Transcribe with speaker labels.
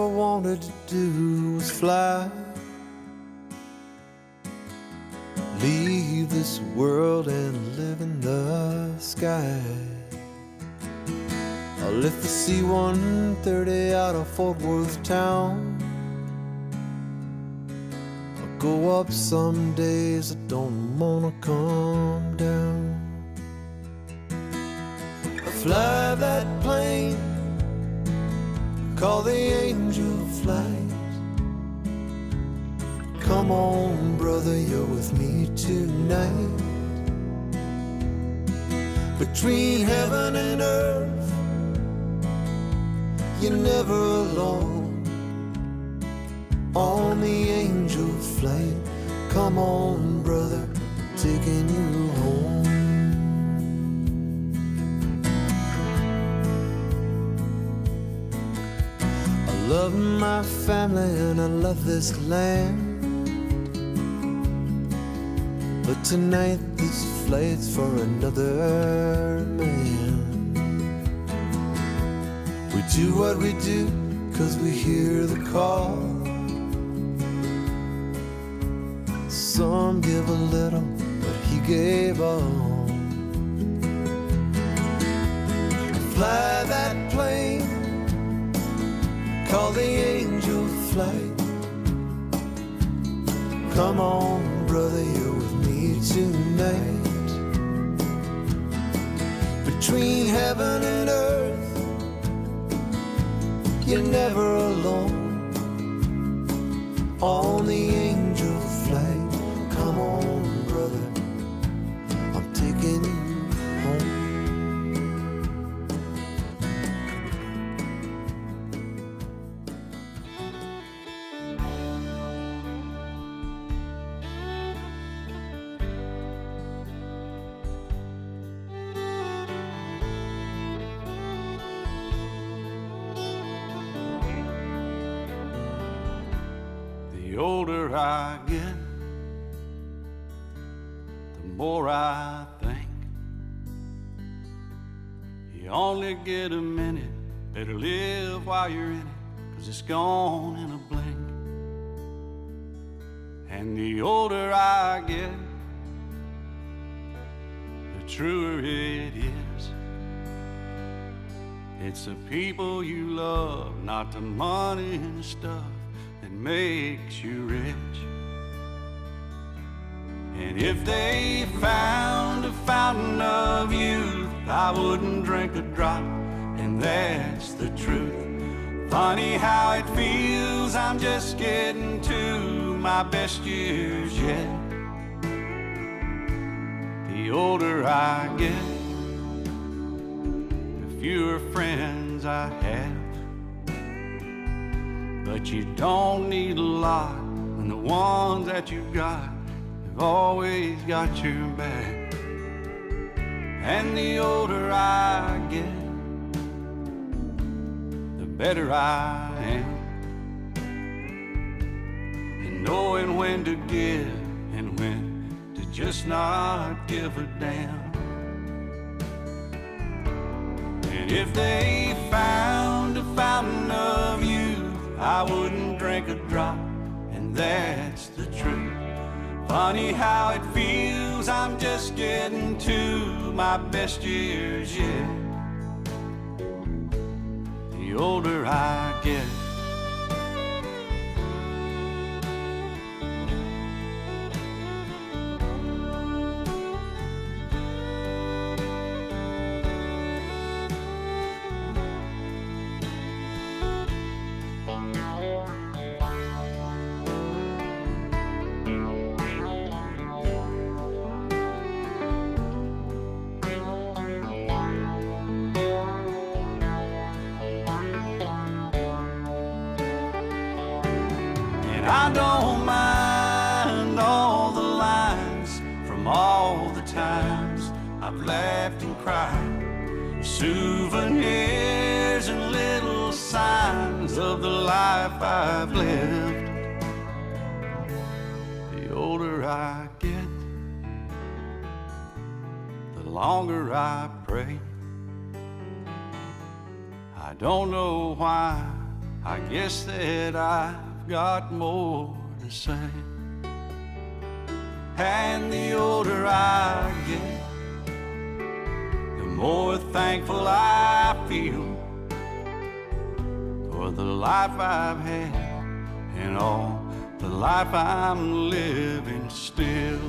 Speaker 1: ever wanted to do was fly, leave this world and live in the sky. I'll lift the C-130 out of Fort Worth town. I'll go up some days, I don't wanna come down. I'll fly that plane, call the angel flight. Come on, brother, you're with me tonight. Between heaven and earth, you're never alone. On the angel flight, come on, brother, taking you home. I love my family and I love this land, but tonight this flight's for another man. We do what we do 'cause we hear the call. Some give a little, but he gave all. Fly that plane, call the angel flight. Come on, brother, you're with me tonight. Between heaven and earth, you're never alone. On the angel flight, come on, brother, I'm taking you home.
Speaker 2: The older I get, the more I think you only get a minute. Better live while you're in it, 'cause it's gone in a blink. And the older I get, the truer it is. It's the people you love, not the money and the stuff that makes you rich. And if they found a fountain of youth, I wouldn't drink a drop, and that's the truth. Funny how it feels, I'm just getting to my best years yet. The older I get, the fewer friends I have. But you don't need a lot when the ones that you got have always got your back. And the older I get, the better I am. And knowing when to give and when to just not give a damn. And if they found a fountain of youth, I wouldn't drink a drop, and that's the truth. Funny how it feels, I'm just getting to my best years yet. The older I get. I don't mind all the lines from all the times I've laughed and cried. Souvenirs and little signs of the life I've lived. The older I get, the longer I pray. I don't know why, I guess that I've got more to say. And the older I get, the more thankful I feel for the life I've had and all the life I'm living still.